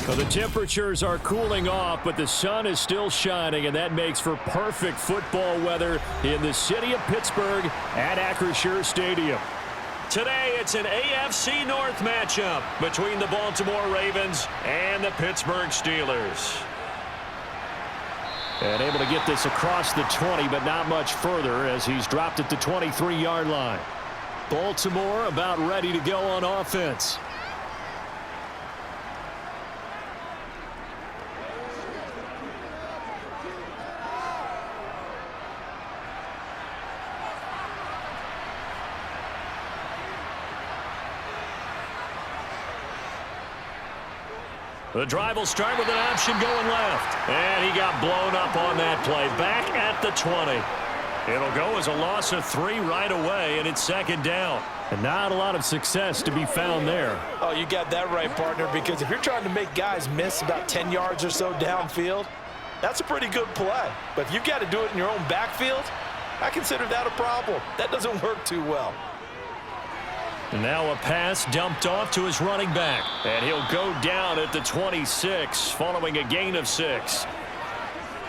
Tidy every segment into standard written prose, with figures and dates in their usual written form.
Well, the temperatures are cooling off, but the sun is still shining, and that makes for perfect football weather in the city of Pittsburgh at Acrisure Stadium. Today, it's an AFC North matchup between the Baltimore Ravens and the Pittsburgh Steelers. And able to get this across the 20, but not much further as he's dropped at the 23-yard line. Baltimore about ready to go on offense. The drive will start with an option going left. And he got blown up on that play. Back at the 20. It'll go as a loss of 3 right away, and it's second down. And not a lot of success to be found there. Oh, you got that right, partner, because if you're trying to make guys miss about 10 yards or so downfield, that's a pretty good play. But if you've got to do it in your own backfield, I consider that a problem. That doesn't work too well. And now a pass dumped off to his running back. And he'll go down at the 26 following a gain of 6.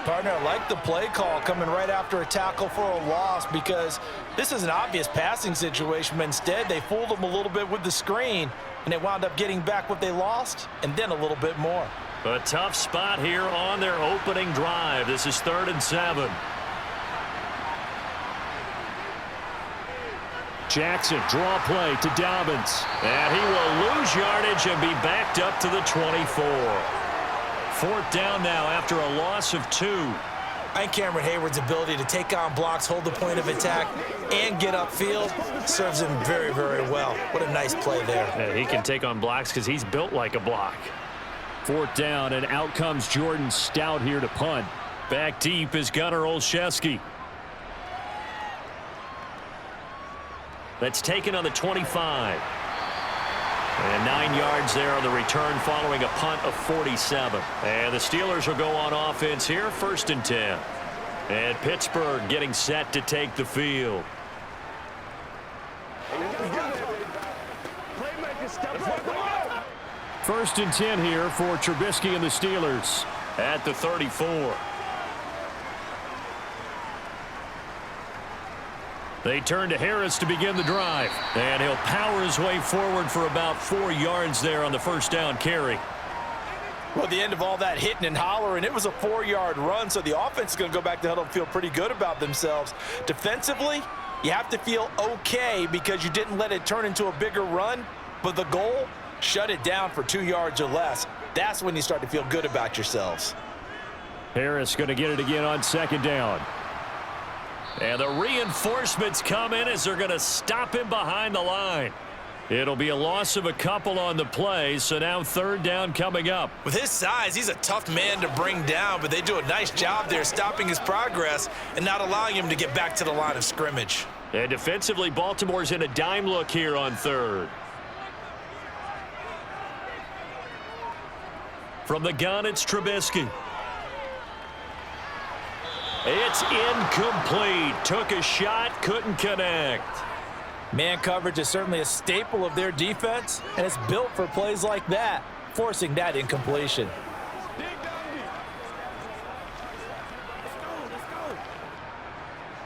Partner, I like the play call coming right after a tackle for a loss because this is an obvious passing situation. But instead, they fooled him a little bit with the screen, and they wound up getting back what they lost and then a little bit more. A tough spot here on their opening drive. This is 3rd and 7. Jackson, draw play to Dobbins. And he will lose yardage and be backed up to the 24. 4th down now after a loss of 2. And Cameron Hayward's ability to take on blocks, hold the point of attack, and get upfield serves him very, very well. What a nice play there. Yeah, he can take on blocks because he's built like a block. 4th down, and out comes Jordan Stout here to punt. Back deep is Gunnar Olszewski. That's taken on the 25. And 9 yards there on the return following a punt of 47. And the Steelers will go on offense here, 1st and 10. And Pittsburgh getting set to take the field. 1st and 10 here for Trubisky and the Steelers at the 34. They turn to Harris to begin the drive. And he'll power his way forward for about 4 yards there on the 1st down carry. Well, at the end of all that hitting and hollering, it was a 4-yard run, so the offense is going to go back to huddle and feel pretty good about themselves. Defensively, you have to feel okay because you didn't let it turn into a bigger run, but the goal, shut it down for 2 yards or less. That's when you start to feel good about yourselves. Harris going to get it again on 2nd down. And the reinforcements come in as they're going to stop him behind the line. It'll be a loss of a couple on the play, so now 3rd down coming up. With his size, he's a tough man to bring down, but they do a nice job there stopping his progress and not allowing him to get back to the line of scrimmage. And defensively, Baltimore's in a dime look here on 3rd. From the gun, it's Trubisky. It's incomplete. Took a shot, couldn't connect. Man coverage is certainly a staple of their defense, and it's built for plays like that, forcing that incompletion.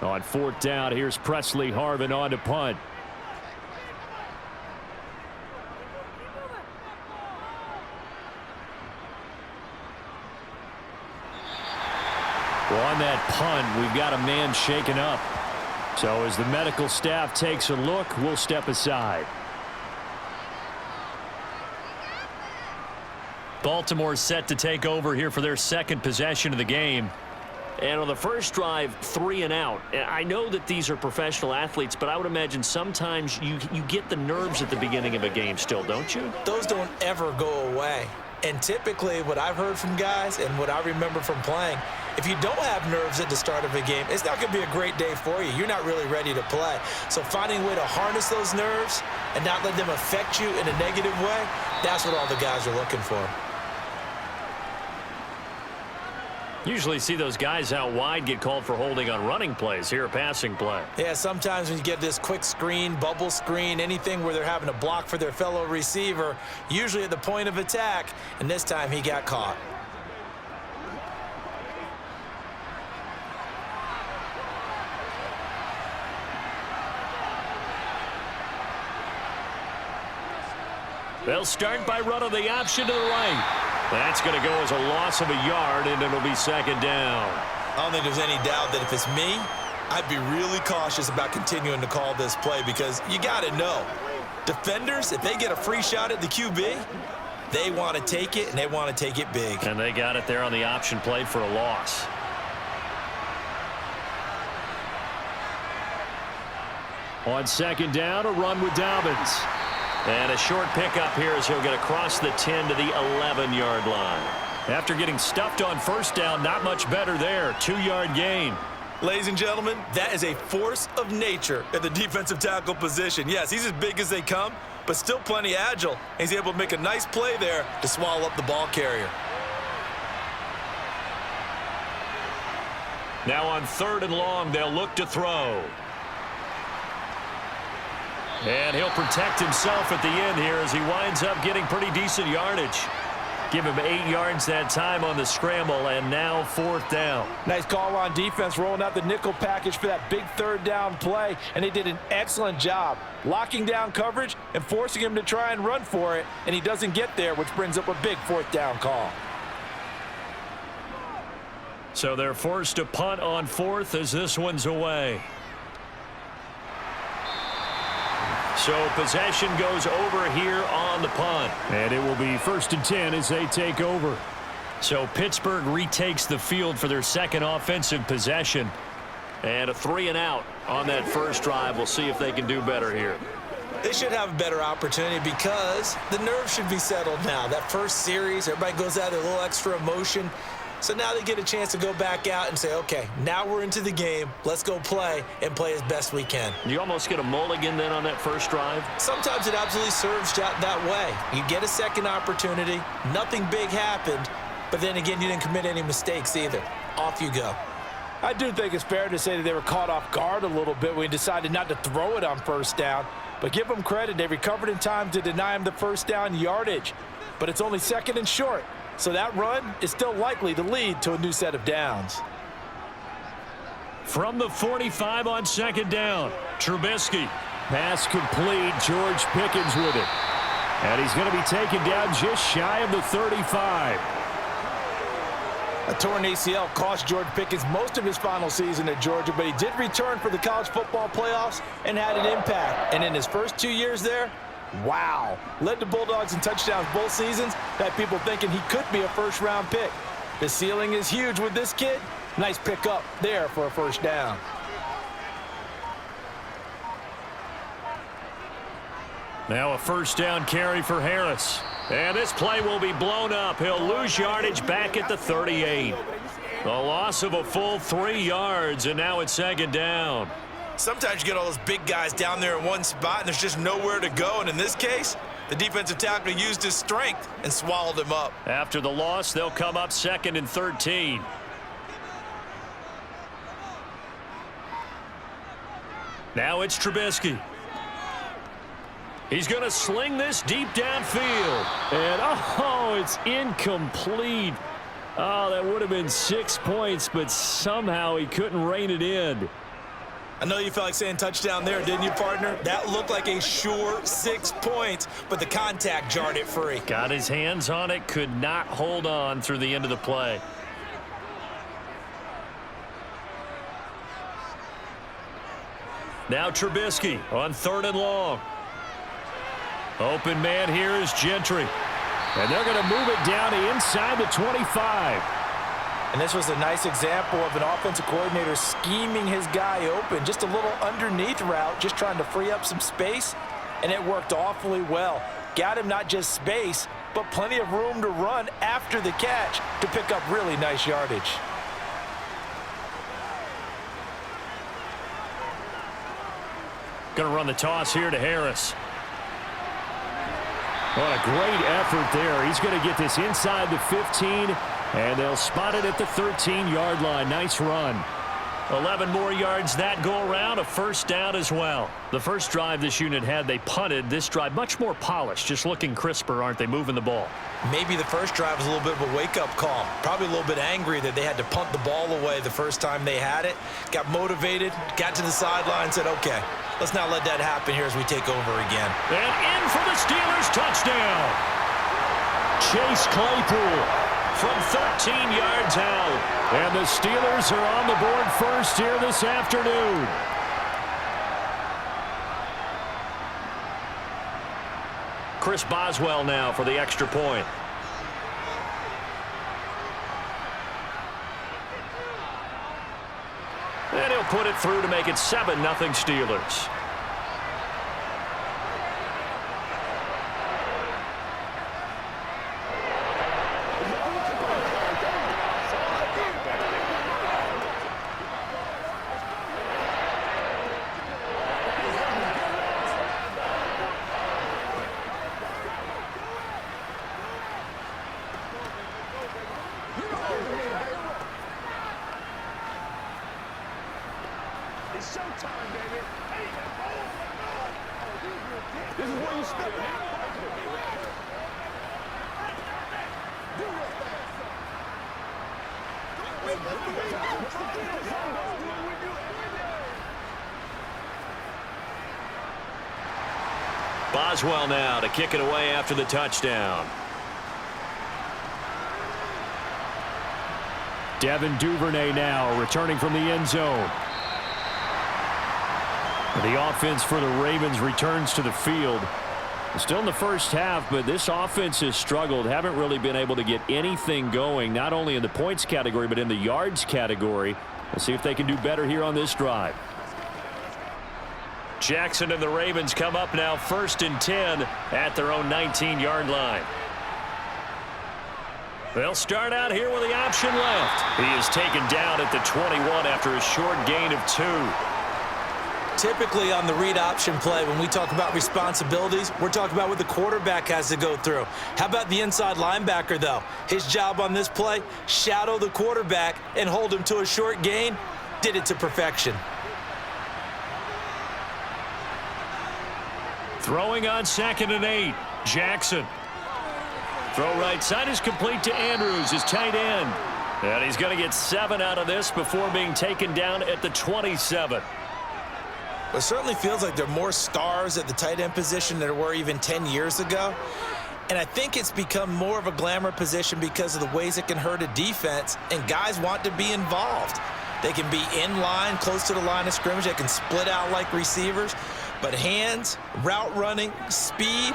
On 4th down, here's Presley Harvin on to punt. Well, on that punt, we've got a man shaken up. So as the medical staff takes a look, we'll step aside. Baltimore's set to take over here for their 2nd possession of the game. And on the first drive, 3 and out. I know that these are professional athletes, but I would imagine sometimes you get the nerves at the beginning of a game still, don't you? Those don't ever go away. And typically what I've heard from guys and what I remember from playing, if you don't have nerves at the start of a game, it's not going to be a great day for you. You're not really ready to play. So finding a way to harness those nerves and not let them affect you in a negative way, that's what all the guys are looking for. Usually see those guys out wide get called for holding on running plays. Here, a passing play. Yeah, sometimes when you get this quick screen, bubble screen, anything where they're having to block for their fellow receiver, usually at the point of attack, and this time he got caught. They'll start by running the option to the right. That's going to go as a loss of a yard, and it'll be second down. I don't think there's any doubt that if it's me, I'd be really cautious about continuing to call this play because you got to know, defenders, if they get a free shot at the QB, they want to take it, and they want to take it big. And they got it there on the option play for a loss. On second down, a run with Dobbins. And a short pickup here as he'll get across the 10 to the 11-yard line. After getting stuffed on first down, not much better there. 2-yard gain. Ladies and gentlemen, that is a force of nature at the defensive tackle position. Yes, he's as big as they come, but still plenty agile. He's able to make a nice play there to swallow up the ball carrier. Now on 3rd and long, they'll look to throw. And he'll protect himself at the end here as he winds up getting pretty decent yardage. Give him 8 yards that time on the scramble, and now 4th down. Nice call on defense, rolling out the nickel package for that big 3rd down play, and they did an excellent job locking down coverage and forcing him to try and run for it, and he doesn't get there, which brings up a big 4th down call. So they're forced to punt on 4th as this one's away. So possession goes over here on the punt. And it will be 1st and 10 as they take over. So Pittsburgh retakes the field for their second offensive possession. And a 3-and-out on that first drive. We'll see if they can do better here. They should have a better opportunity because the nerves should be settled now. That first series, everybody goes out there, a little extra emotion. So now they get a chance to go back out and say, okay, now we're into the game. Let's go play and play as best we can. You almost get a mulligan then on that first drive? Sometimes it absolutely serves that way. You get a second opportunity. Nothing big happened. But then again, you didn't commit any mistakes either. Off you go. I do think it's fair to say that they were caught off guard a little bit when we decided not to throw it on first down. But give them credit. They recovered in time to deny him the first down yardage. But it's only 2nd and short. So that run is still likely to lead to a new set of downs. From the 45 on 2nd down, Trubisky. Pass complete. George Pickens with it. And he's going to be taken down just shy of the 35. A torn ACL cost George Pickens most of his final season at Georgia, but he did return for the college football playoffs and had an impact. And in his first 2 years there, wow. Led the Bulldogs in touchdowns both seasons. Had people thinking he could be a first-round pick. The ceiling is huge with this kid. Nice pickup there for a first down. Now a first down carry for Harris. And this play will be blown up. He'll lose yardage back at the 38. A loss of a full 3 yards, and now it's 2nd down. Sometimes you get all those big guys down there in one spot, and there's just nowhere to go. And in this case, the defensive tackle used his strength and swallowed him up. After the loss, they'll come up 2nd and 13. Now it's Trubisky. He's going to sling this deep downfield. And, oh, it's incomplete. Oh, that would have been 6 points, but somehow he couldn't rein it in. I know you felt like saying touchdown there, didn't you, partner? That looked like a sure 6 points, but the contact jarred it free. Got his hands on it, could not hold on through the end of the play. Now Trubisky on 3rd and long. Open man here is Gentry. And they're going to move it down to inside the 25. And this was a nice example of an offensive coordinator scheming his guy open. Just a little underneath route, just trying to free up some space. And it worked awfully well. Got him not just space, but plenty of room to run after the catch to pick up really nice yardage. Going to run the toss here to Harris. What a great effort there. He's going to get this inside the 15 And they'll spot it at the 13-yard line. Nice run. 11 more yards that go around, a first down as well. The first drive this unit had, they punted. This drive, much more polished, just looking crisper, aren't they, moving the ball? Maybe the first drive was a little bit of a wake-up call. Probably a little bit angry that they had to punt the ball away the first time they had it. Got motivated, got to the sideline, said, okay, let's not let that happen here as we take over again. And in for the Steelers, touchdown. Chase Claypool from 13 yards out. And the Steelers are on the board first here this afternoon. Chris Boswell now for the extra point. And he'll put it through to make it 7-0 Steelers. It's showtime, baby. Hey, this is where you step out. Boswell now to kick it away after the touchdown. Devin Duvernay now returning from the end zone. The offense for the Ravens returns to the field. Still in the first half, but this offense has struggled. Haven't really been able to get anything going, not only in the points category, but in the yards category. We'll see if they can do better here on this drive. Jackson and the Ravens come up now 1st and 10 at their own 19-yard line. They'll start out here with the option left. He is taken down at the 21 after a short gain of 2. Typically on the read option play, when we talk about responsibilities, we're talking about what the quarterback has to go through. How about the inside linebacker, though? His job on this play, shadow the quarterback and hold him to a short gain. Did it to perfection. Throwing on 2nd and 8. Jackson. Throw right side is complete to Andrews, his tight end. And he's going to get 7 out of this before being taken down at the 27. It certainly feels like there are more stars at the tight end position than there were even 10 years ago. And I think it's become more of a glamour position because of the ways it can hurt a defense, and guys want to be involved. They can be in line, close to the line of scrimmage. They can split out like receivers. But hands, route running, speed,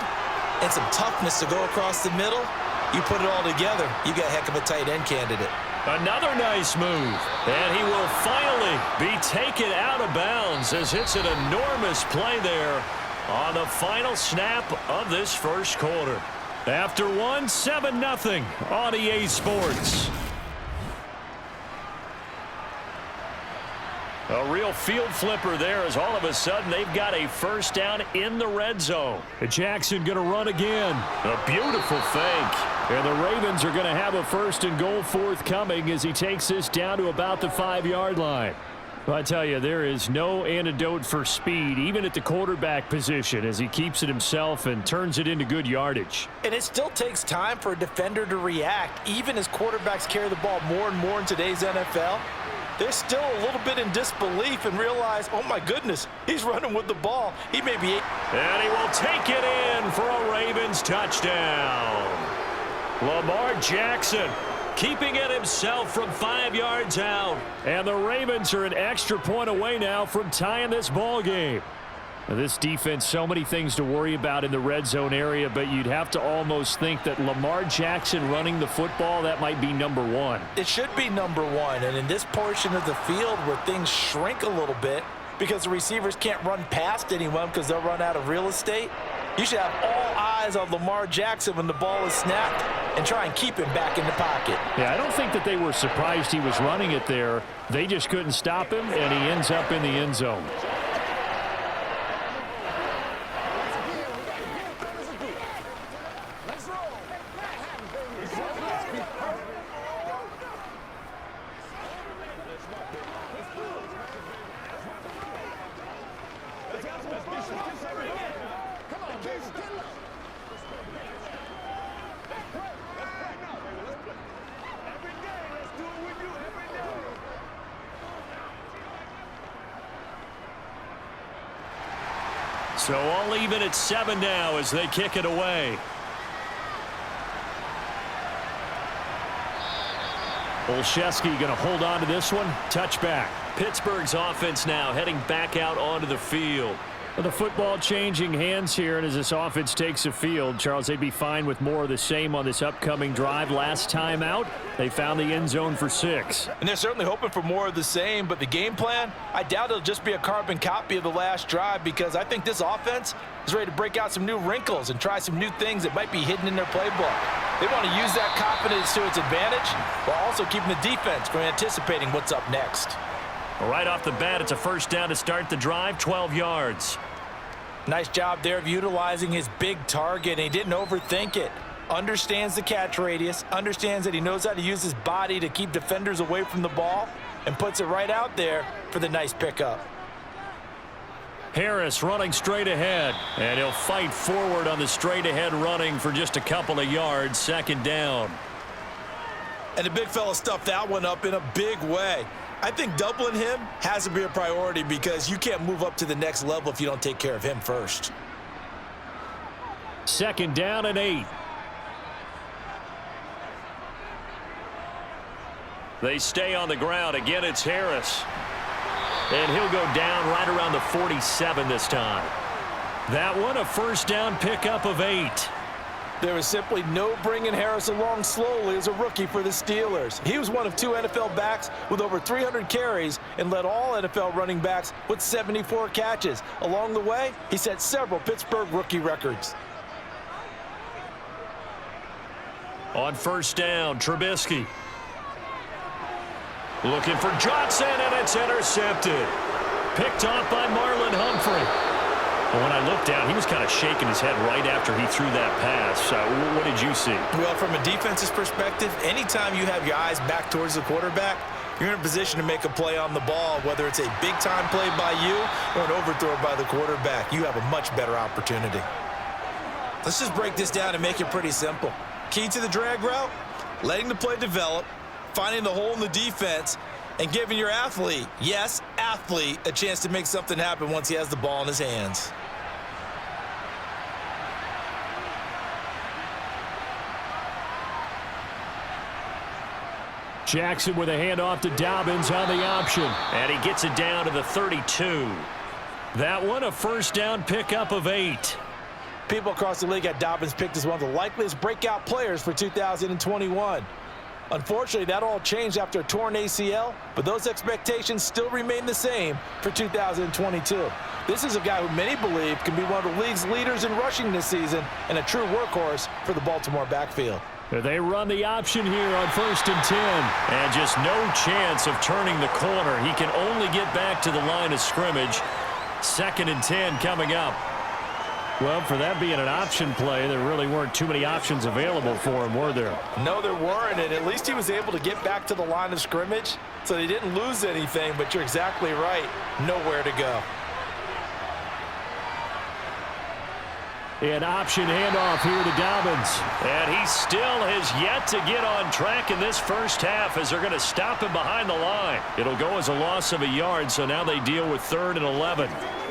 and some toughness to go across the middle, you put it all together, you got a heck of a tight end candidate. Another nice move. And he will finally be taken out of bounds as it's an enormous play there on the final snap of this first quarter. After 1, 7-0 on EA Sports. A real field flipper there as all of a sudden they've got a first down in the red zone. Jackson going to run again. A beautiful fake. And the Ravens are going to have a 1st and goal forthcoming as he takes this down to about the 5-yard line. I tell you, there is no antidote for speed, even at the quarterback position, as he keeps it himself and turns it into good yardage. And it still takes time for a defender to react, even as quarterbacks carry the ball more and more in today's NFL. They're still a little bit in disbelief and realize, oh my goodness, he's running with the ball. He may be. And he will take it in for a Ravens touchdown. Lamar Jackson keeping it himself from 5 yards out. And the Ravens are an extra point away now from tying this ball game. Now, this defense, so many things to worry about in the red zone area, but you'd have to almost think that Lamar Jackson running the football, that might be number 1. It should be number 1, and in this portion of the field where things shrink a little bit because the receivers can't run past anyone because they'll run out of real estate, you should have all eyes on Lamar Jackson when the ball is snapped and try and keep him back in the pocket. Yeah, I don't think that they were surprised he was running it there. They just couldn't stop him, and he ends up in the end zone. So all even at 7 now as they kick it away. Olszewski going to hold on to this one. Touchback. Pittsburgh's offense now heading back out onto the field. Well, the football changing hands here, and as this offense takes the field, Charles, they'd be fine with more of the same on this upcoming drive. Last time out, they found the end zone for 6. And they're certainly hoping for more of the same, but the game plan, I doubt it'll just be a carbon copy of the last drive, because I think this offense is ready to break out some new wrinkles and try some new things that might be hidden in their playbook. They want to use that confidence to its advantage while also keeping the defense from anticipating what's up next. Right off the bat, it's a first down to start the drive, 12 yards. Nice job there of utilizing his big target, and he didn't overthink it. Understands the catch radius, understands that he knows how to use his body to keep defenders away from the ball, and puts it right out there for the nice pickup. Harris running straight ahead, and he'll fight forward on the straight ahead running for just a couple of yards, second down. And the big fella stuffed that one up in a big way. I think doubling him has to be a priority, because you can't move up to the next level if you don't take care of him first. Second down and 8. They stay on the ground. Again, it's Harris. And he'll go down right around the 47 this time. That one, a first down pickup of 8. There was simply no bringing Harris along slowly as a rookie for the Steelers. He was one of 2 NFL backs with over 300 carries and led all NFL running backs with 74 catches. Along the way, he set several Pittsburgh rookie records. On first down, Trubisky. Looking for Johnson, and it's intercepted. Picked off by Marlon Humphrey. Well, when I looked down, he was kind of shaking his head right after he threw that pass. What did you see? Well, from a defense's perspective, anytime you have your eyes back towards the quarterback, you're in a position to make a play on the ball, whether it's a big-time play by you or an overthrow by the quarterback. You have a much better opportunity. Let's just break this down and make it pretty simple. Key to the drag route, letting the play develop, finding the hole in the defense, and giving your athlete, yes, athlete, a chance to make something happen once he has the ball in his hands. Jackson with a handoff to Dobbins on the option. And he gets it down to the 32. That one, a first down pickup of 8. People across the league had Dobbins picked as one of the likeliest breakout players for 2021. Unfortunately, that all changed after a torn ACL, but those expectations still remain the same for 2022. This is a guy who many believe can be one of the league's leaders in rushing this season and a true workhorse for the Baltimore backfield. They run the option here on 1st and 10. And just no chance of turning the corner. He can only get back to the line of scrimmage. 2nd and 10 coming up. Well, for that being an option play, there really weren't too many options available for him, were there? No, there weren't, and at least he was able to get back to the line of scrimmage, so they didn't lose anything, but you're exactly right. Nowhere to go. An option handoff here to Dobbins. And he still has yet to get on track in this first half as they're going to stop him behind the line. It'll go as a loss of a yard, so now they deal with 3rd and 11.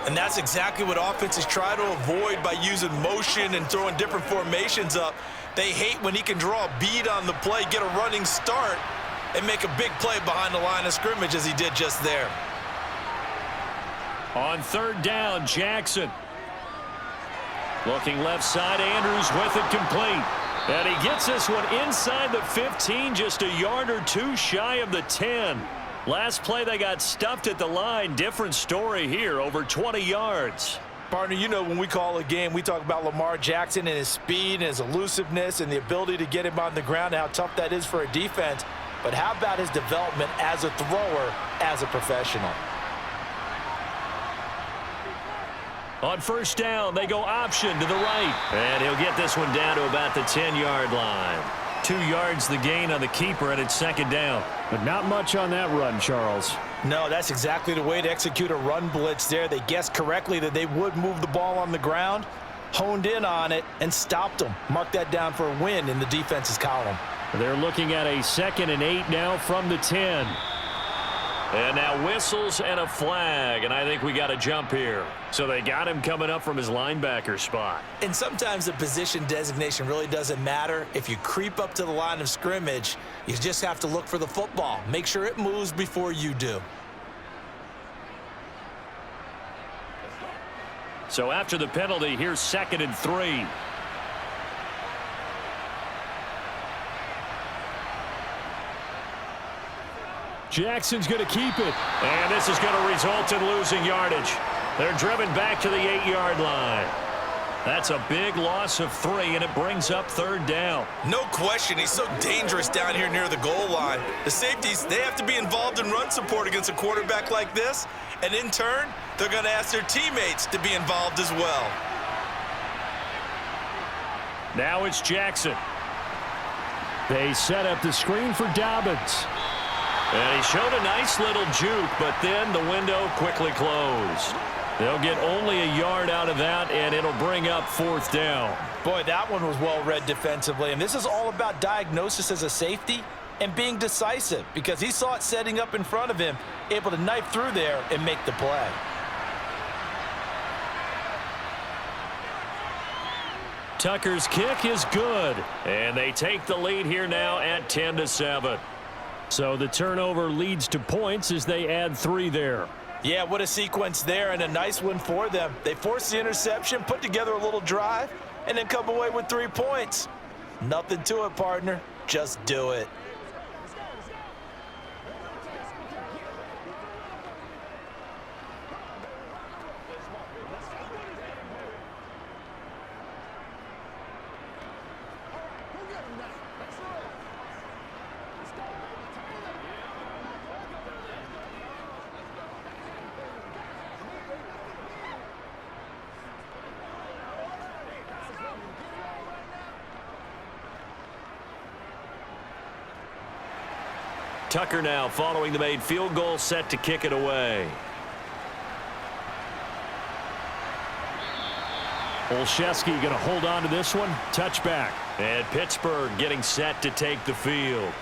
And that's exactly what offenses try to avoid by using motion and throwing different formations up. They hate when he can draw a bead on the play, get a running start, and make a big play behind the line of scrimmage as he did just there. On 3rd down, Jackson. Looking left side, Andrews with it complete. And he gets this one inside the 15, just a yard or 2 shy of the 10. Last play, they got stuffed at the line. Different story here, over 20 yards. Partner, you know when we call a game, we talk about Lamar Jackson and his speed and his elusiveness and the ability to get him on the ground and how tough that is for a defense. But how about his development as a thrower, as a professional? On 1st down, they go option to the right. And he'll get this one down to about the 10-yard line. 2 yards the gain on the keeper, and it's 2nd down. But not much on that run, Charles. No, that's exactly the way to execute a run blitz there. They guessed correctly that they would move the ball on the ground, honed in on it, and stopped them. Mark that down for a win in the defense's column. They're looking at a 2nd and 8 now from the 10. And now whistles and a flag, and I think we got a jump here. So they got him coming up from his linebacker spot. And sometimes the position designation really doesn't matter. If you creep up to the line of scrimmage, you just have to look for the football. Make sure it moves before you do. So after the penalty, here's 2nd and 3. Jackson's going to keep it. And this is going to result in losing yardage. They're driven back to the 8-yard line. That's a big loss of 3, and it brings up 3rd down. No question, he's so dangerous down here near the goal line. The safeties, they have to be involved in run support against a quarterback like this. And in turn, they're going to ask their teammates to be involved as well. Now it's Jackson. They set up the screen for Dobbins. And he showed a nice little juke, but then the window quickly closed. They'll get only a yard out of that, and it'll bring up 4th down. Boy, that one was well read defensively, and this is all about diagnosis as a safety and being decisive because he saw it setting up in front of him, able to knife through there and make the play. Tucker's kick is good, and they take the lead here now at 10-7. So the turnover leads to points as they add 3 there. Yeah, what a sequence there, and a nice one for them. They forced the interception, put together a little drive, and then come away with 3 points. Nothing to it, partner. Just do it. Tucker now following the made field goal, set to kick it away. Olszewski going to hold on to this one. Touchback. And Pittsburgh getting set to take the field.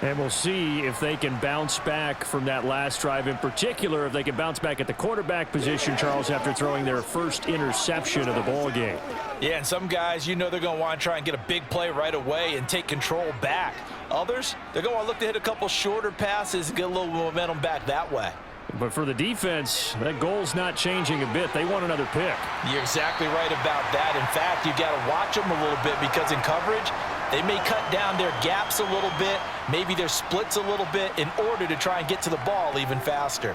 And we'll see if they can bounce back from that last drive. In particular, if they can bounce back at the quarterback position, Charles, after throwing their first interception of the ball game. Yeah, and some guys, you know they're going to want to try and get a big play right away and take control back. Others, they're going to want to look to hit a couple shorter passes and get a little momentum back that way. But for the defense, that goal's not changing a bit. They want another pick. You're exactly right about that. In fact, you've got to watch them a little bit because in coverage, they may cut down their gaps a little bit, maybe their splits a little bit in order to try and get to the ball even faster.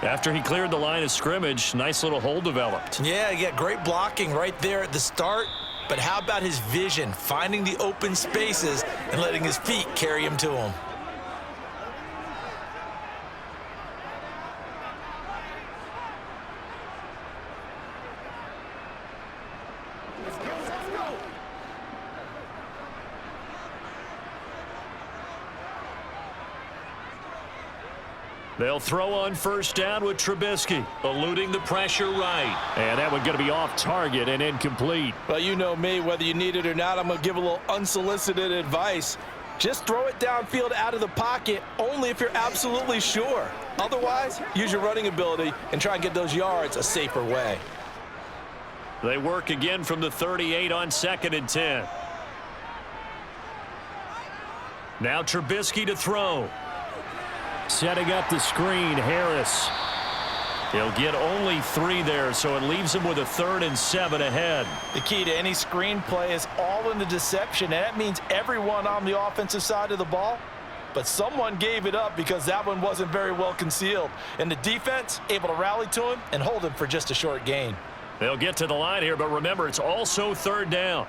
After he cleared the line of scrimmage, nice little hole developed. Yeah, great blocking right there at the start. But how about his vision, finding the open spaces and letting his feet carry him to him? They'll throw on first down with Trubisky, eluding the pressure right. And that one going to be off target and incomplete. Well, you know me, whether you need it or not, I'm going to give a little unsolicited advice. Just throw it downfield out of the pocket only if you're absolutely sure. Otherwise, use your running ability and try and get those yards a safer way. They work again from the 38 on 2nd and 10. Now Trubisky to throw. Setting up the screen, Harris. He'll get only 3 there, so it leaves him with a 3rd and 7 ahead. The key to any screen play is all in the deception, and that means everyone on the offensive side of the ball. But someone gave it up because that one wasn't very well concealed. And the defense able to rally to him and hold him for just a short gain. They'll get to the line here, but remember, it's also 3rd down.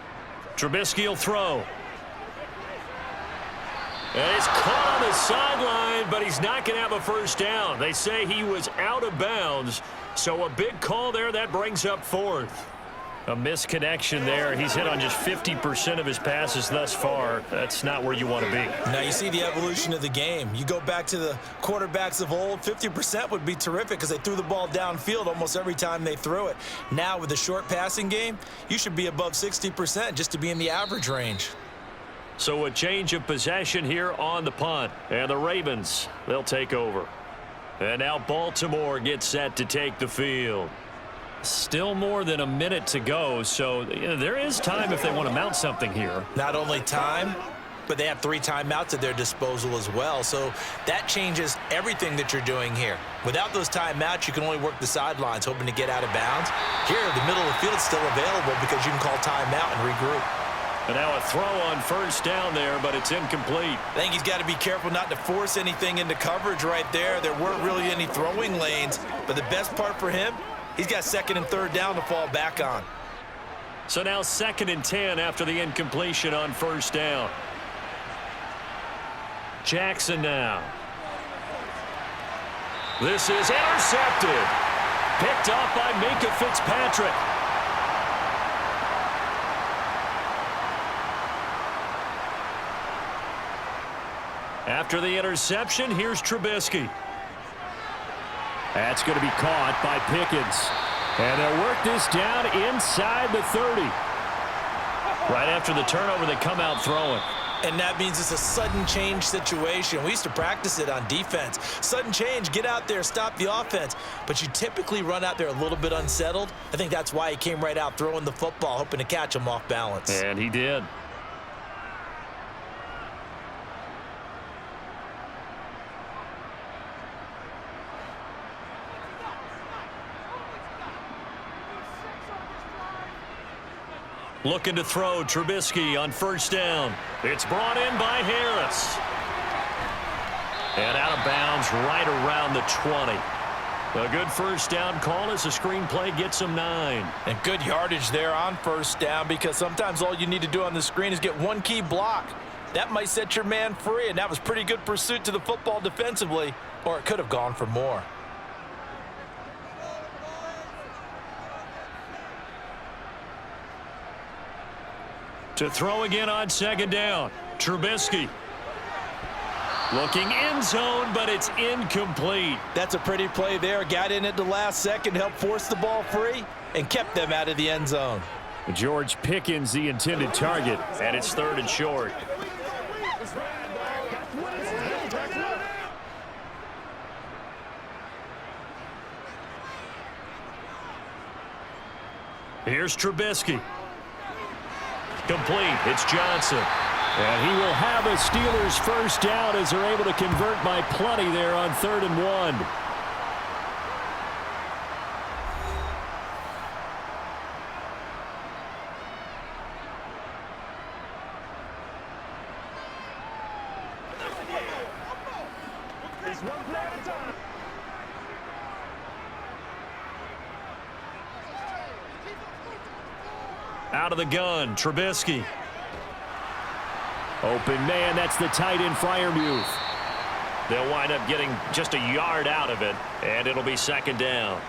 Trubisky will throw. And it's caught on the sideline, but he's not going to have a first down. They say he was out of bounds, so a big call there. That brings up 4th. A misconnection there. He's hit on just 50% of his passes thus far. That's not where you want to be. Now you see the evolution of the game. You go back to the quarterbacks of old, 50% would be terrific because they threw the ball downfield almost every time they threw it. Now with the short passing game, you should be above 60% just to be in the average range. So a change of possession here on the punt. And the Ravens, they'll take over. And now Baltimore gets set to take the field. Still more than a minute to go, so there is time if they want to mount something here. Not only time, but they have 3 timeouts at their disposal as well, so that changes everything that you're doing here. Without those timeouts, you can only work the sidelines, hoping to get out of bounds. Here, the middle of the field is still available because you can call timeout and regroup. And now a throw on first down there, but it's incomplete. I think he's got to be careful not to force anything into coverage right there. There weren't really any throwing lanes, but the best part for him, he's got 2nd and 3rd down to fall back on. So now 2nd and 10 after the incompletion on first down. Jackson now. This is intercepted. Picked off by Minka Fitzpatrick. After the interception, here's Trubisky. That's going to be caught by Pickens. And they'll work this down inside the 30. Right after the turnover, they come out throwing. And that means it's a sudden change situation. We used to practice it on defense. Sudden change, get out there, stop the offense. But you typically run out there a little bit unsettled. I think that's why he came right out throwing the football, hoping to catch him off balance. And he did. Looking to throw, Trubisky on first down. It's brought in by Harris. And out of bounds right around the 20. A good first down call as the screenplay gets him 9. And good yardage there on first down, because sometimes all you need to do on the screen is get one key block. That might set your man free, and that was pretty good pursuit to the football defensively, or it could have gone for more. To throw again on second down. Trubisky. Looking end zone, but it's incomplete. That's a pretty play there. Got in at the last second, helped force the ball free, and kept them out of the end zone. George Pickens, the intended target, and it's 3rd and short. Here's Trubisky. Complete. It's Johnson. And he will have a Steelers first down as they're able to convert by plenty there on 3rd and 1. Out of the gun, Trubisky. Open man, that's the tight end Freiermuth. They'll wind up getting just a yard out of it, and it'll be 2nd down.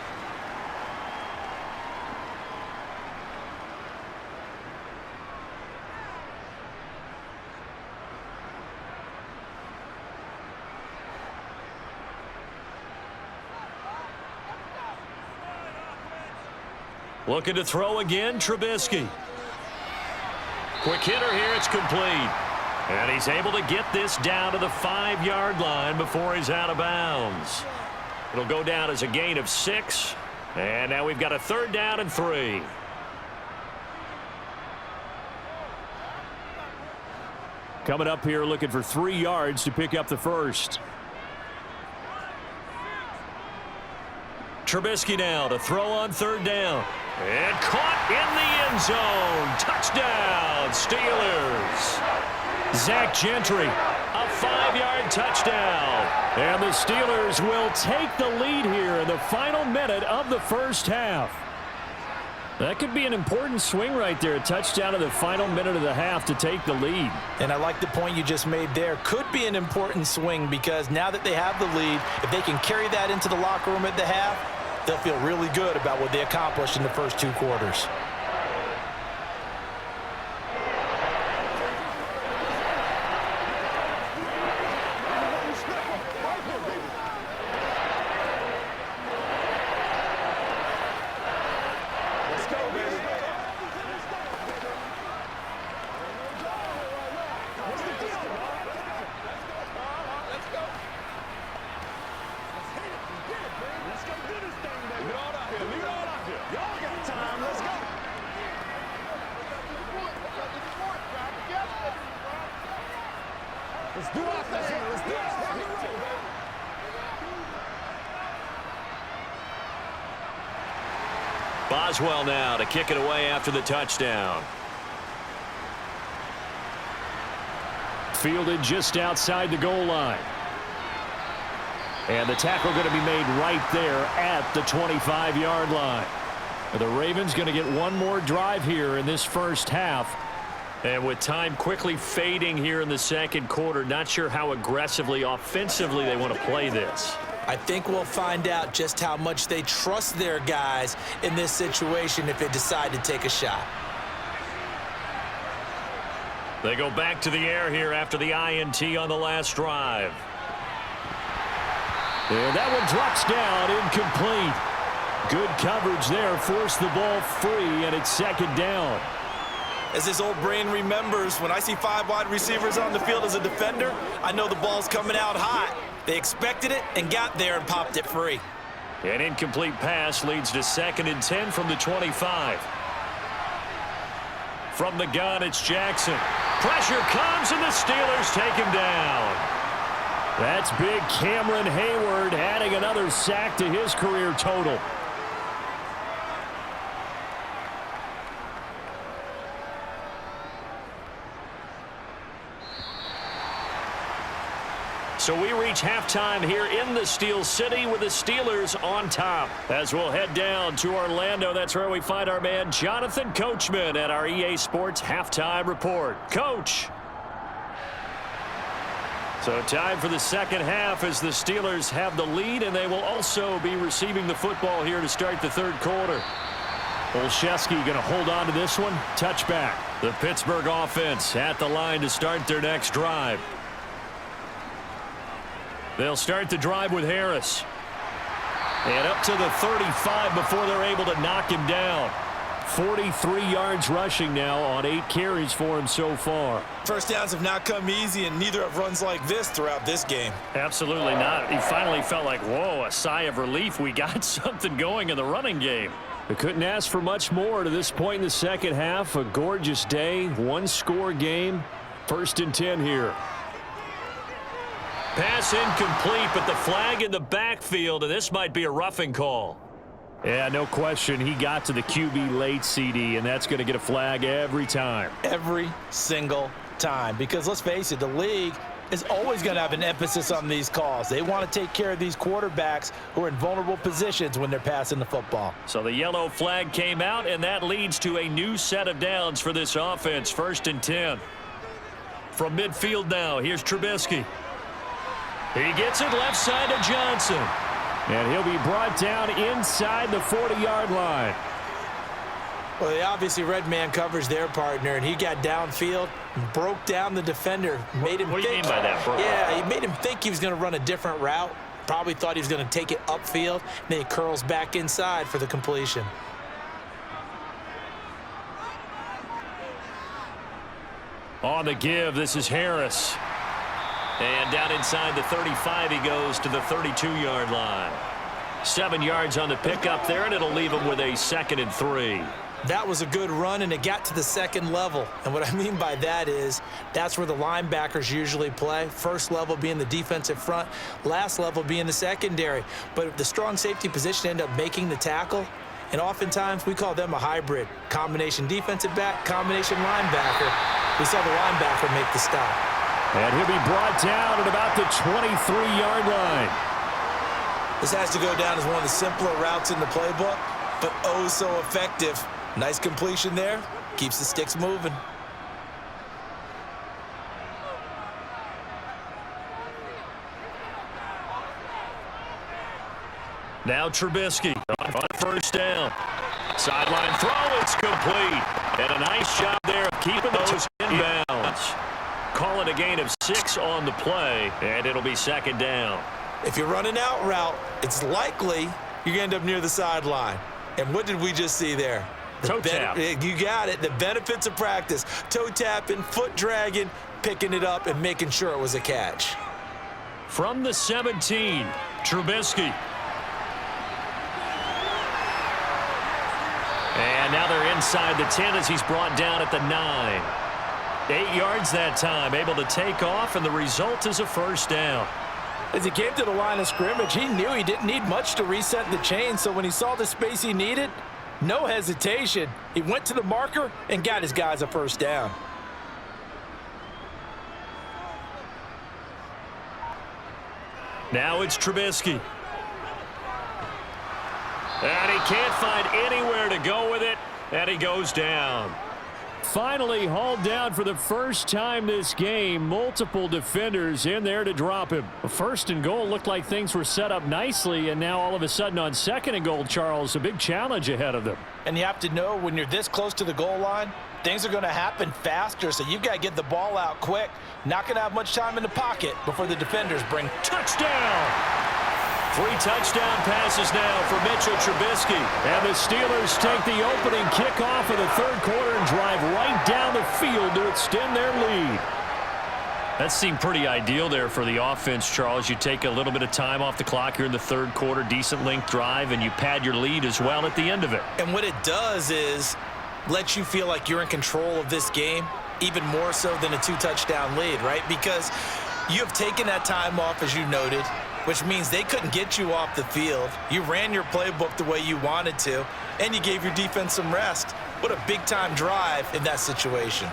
Looking to throw again, Trubisky. Quick hitter here, it's complete. And he's able to get this down to the 5-yard line before he's out of bounds. It'll go down as a gain of 6. And now we've got a 3rd down and 3. Coming up here looking for 3 yards to pick up the first. Trubisky now to throw on 3rd down. And caught in the end zone. Touchdown, Steelers. Zach Gentry, a 5-yard touchdown. And the Steelers will take the lead here in the final minute of the first half. That could be an important swing right there. A touchdown in the final minute of the half to take the lead. And I like the point you just made there. Could be an important swing because now that they have the lead, if they can carry that into the locker room at the half, they'll feel really good about what they accomplished in the first 2 quarters. Let's do our thing. Let's do our thing. Boswell now to kick it away after the touchdown. Fielded just outside the goal line. And the tackle going to be made right there at the 25-yard line. The Ravens going to get one more drive here in this first half. And with time quickly fading here in the second quarter, not sure how aggressively, offensively they want to play this. I think we'll find out just how much they trust their guys in this situation if they decide to take a shot. They go back to the air here after the INT on the last drive. And that one drops down, incomplete. Good coverage there, forced the ball free, and it's second down. As his old brain remembers, when I see 5 wide receivers on the field as a defender, I know the ball's coming out hot. They expected it and got there and popped it free. An incomplete pass leads to 2nd and 10 from the 25. From the gun, it's Jackson. Pressure comes, and the Steelers take him down. That's big Cameron Hayward adding another sack to his career total. So we reach halftime here in the Steel City with the Steelers on top. As we'll head down to Orlando, that's where we find our man Jonathan Coachman at our EA Sports Halftime Report. Coach. So time for the second half as the Steelers have the lead, and they will also be receiving the football here to start the third quarter. Olszewski going to hold on to this one. Touchback. The Pittsburgh offense at the line to start their next drive. They'll start the drive with Harris. And up to the 35 before they're able to knock him down. 43 yards rushing now on 8 carries for him so far. First downs have not come easy, and neither have runs like this throughout this game. Absolutely not. He finally felt like, whoa, a sigh of relief. We got something going in the running game. They couldn't ask for much more to this point in the second half. A gorgeous day, one-score game. 1st and 10 here. Pass incomplete, but the flag in the backfield, and this might be a roughing call. Yeah, no question. He got to the QB late, CD, and that's going to get a flag every time. Every single time. Because let's face it, the league is always going to have an emphasis on these calls. They want to take care of these quarterbacks who are in vulnerable positions when they're passing the football. So the yellow flag came out, and that leads to a new set of downs for this offense. 1st and 10. From midfield now, here's Trubisky. He gets it left side to Johnson. And he'll be brought down inside the 40-yard line. Well, they obviously red man covers their partner, and he got downfield and broke down the defender. Made him what do you mean by that, bro? Yeah, he made him think he was going to run a different route. Probably thought he was going to take it upfield. And then he curls back inside for the completion. On the give, this is Harris. And down inside the 35, he goes to the 32-yard line. 7 yards on the pickup there, and it'll leave him with a 2nd and 3. That was a good run, and it got to the second level. And what I mean by that is that's where the linebackers usually play. First level being the defensive front, last level being the secondary. But the strong safety position ended up making the tackle, and oftentimes we call them a hybrid. Combination defensive back, combination linebacker. We saw the linebacker make the stop. And he'll be brought down at about the 23-yard line. This has to go down as one of the simpler routes in the playbook, but oh so effective. Nice completion there. Keeps the sticks moving. Now Trubisky on 1st down. Sideline throw, it's complete. And a nice job there of keeping those inbounds. Call it a gain of 6 on the play, and it'll be 2nd down. If you're running out route, it's likely you're going to end up near the sideline. And what did we just see there? Toe tap. You got it. The benefits of practice. Toe tapping, foot dragging, picking it up, and making sure it was a catch. From the 17, Trubisky. And now they're inside the 10 as he's brought down at the 9. 8 yards that time, able to take off, and the result is a first down. As he came to the line of scrimmage, he knew he didn't need much to reset the chain, so when he saw the space he needed, no hesitation. He went to the marker and got his guys a first down. Now it's Trubisky. And he can't find anywhere to go with it, and he goes down. Finally hauled down for the first time this game. Multiple defenders in there to drop him. First and goal looked like things were set up nicely, and now all of a sudden on second and goal, Charles, a big challenge ahead of them. And you have to know when you're this close to the goal line, things are going to happen faster, so you've got to get the ball out quick. Not going to have much time in the pocket before the defenders bring touchdown. 3 touchdown passes now for Mitchell Trubisky. And the Steelers take the opening kickoff of the third quarter and drive right down the field to extend their lead. That seemed pretty ideal there for the offense, Charles. You take a little bit of time off the clock here in the third quarter, decent length drive, and you pad your lead as well at the end of it. And what it does is let you feel like you're in control of this game, even more so than a 2-touchdown lead, right? Because you have taken that time off, as you noted, which means they couldn't get you off the field. You ran your playbook the way you wanted to, and you gave your defense some rest. What a big-time drive in that situation.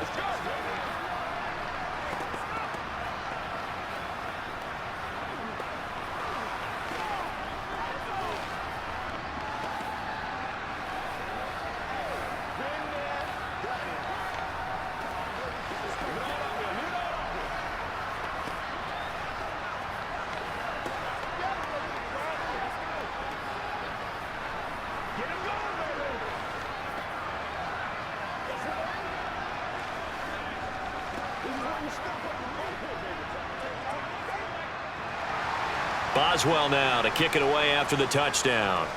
Boswell now to kick it away after the touchdown.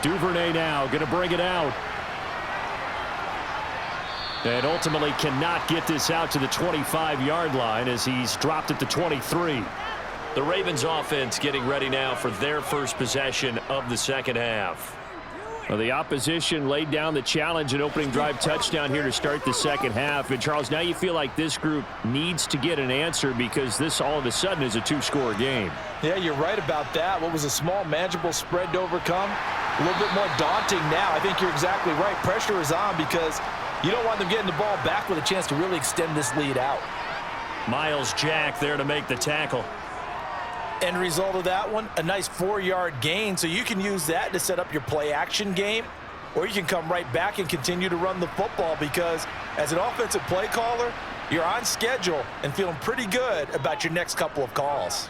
Duvernay now going to bring it out. And ultimately cannot get this out to the 25-yard line as he's dropped at the 23. The Ravens offense getting ready now for their first possession of the second half. Well, the opposition laid down the challenge and opening drive touchdown here to start the second half. And, Charles, now you feel like this group needs to get an answer because this all of a sudden is a 2-score game. Yeah, you're right about that. What was a small, manageable spread to overcome, a little bit more daunting now. I think you're exactly right. Pressure is on because you don't want them getting the ball back with a chance to really extend this lead out. Miles Jack there to make the tackle. End result of that one, a nice 4-yard gain, so you can use that to set up your play-action game, or you can come right back and continue to run the football because as an offensive play caller, you're on schedule and feeling pretty good about your next couple of calls.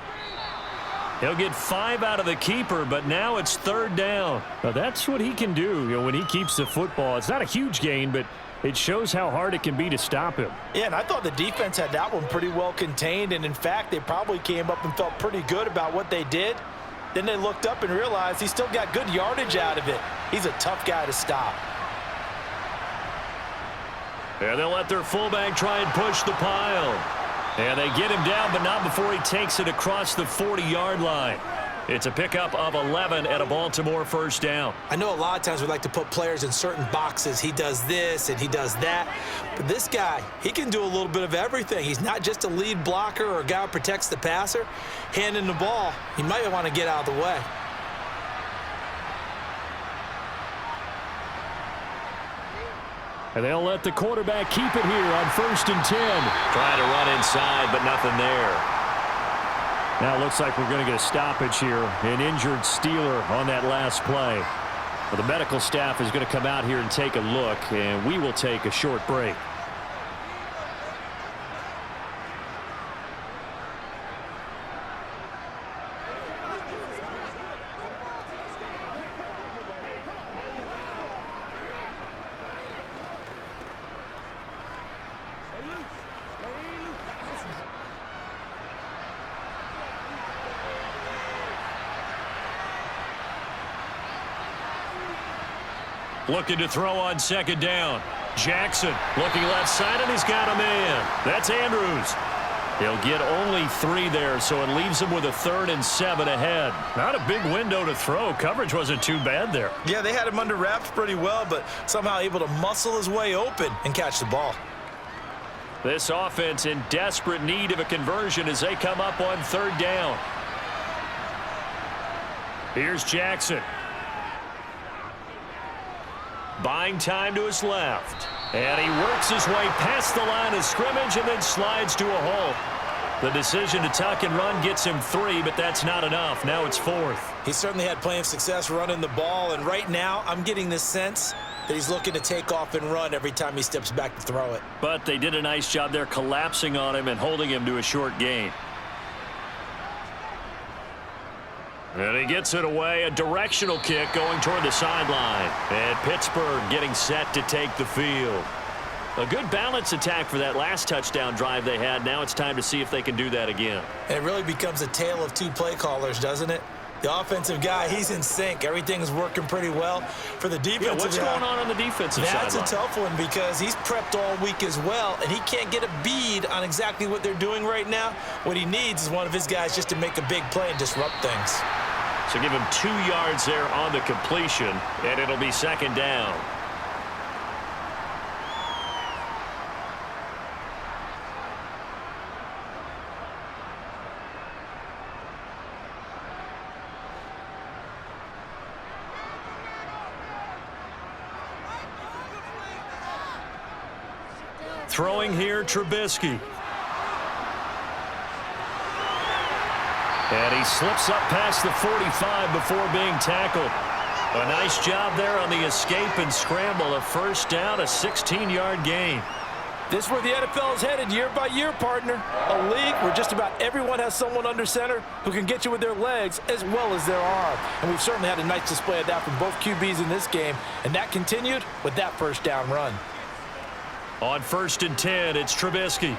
He'll get 5 out of the keeper, but now it's third down. Now that's what he can do, when he keeps the football. It's not a huge gain, but it shows how hard it can be to stop him. Yeah, and I thought the defense had that one pretty well contained, and in fact, they probably came up and felt pretty good about what they did. Then they looked up and realized he still got good yardage out of it. He's a tough guy to stop. And they'll let their fullback try and push the pile. And they get him down, but not before he takes it across the 40-yard line. It's a pickup of 11 at a Baltimore first down. I know a lot of times we like to put players in certain boxes. He does this and he does that. But this guy, he can do a little bit of everything. He's not just a lead blocker or a guy who protects the passer. Handing the ball, he might want to get out of the way. And they'll let the quarterback keep it here on 1st and 10. Trying to run inside, but nothing there. Now it looks like we're going to get a stoppage here. An injured Steeler on that last play. Well, the medical staff is going to come out here and take a look, and we will take a short break. Looking to throw on second down. Jackson looking left side, and he's got a man. That's Andrews. He'll get only 3 there, so it leaves him with a 3rd and 7 ahead. Not a big window to throw. Coverage wasn't too bad there. Yeah, they had him under wraps pretty well, but somehow able to muscle his way open and catch the ball. This offense in desperate need of a conversion as they come up on 3rd down. Here's Jackson. Buying time to his left. And he works his way past the line of scrimmage and then slides to a halt. The decision to tuck and run gets him 3, but that's not enough. Now it's 4th. He certainly had plenty of success running the ball, and right now I'm getting this sense that he's looking to take off and run every time he steps back to throw it. But they did a nice job there collapsing on him and holding him to a short gain. And he gets it away, a directional kick going toward the sideline. And Pittsburgh getting set to take the field. A good balance attack for that last touchdown drive they had. Now it's time to see if they can do that again. And it really becomes a tale of 2 play callers, doesn't it? The offensive guy, he's in sync. Everything's working pretty well. For the defensive what's going on the defensive side? That's a tough one because he's prepped all week as well, and he can't get a bead on exactly what they're doing right now. What he needs is one of his guys just to make a big play and disrupt things. So give him 2 yards there on the completion, and it'll be 2nd down. Throwing here, Trubisky. And he slips up past the 45 before being tackled. A nice job there on the escape and scramble. A 1st down, a 16-yard gain. This is where the NFL is headed year by year, partner. A league where just about everyone has someone under center who can get you with their legs as well as their arm. And we've certainly had a nice display of that from both QBs in this game. And that continued with that 1st down run. On 1st and 10, it's Trubisky.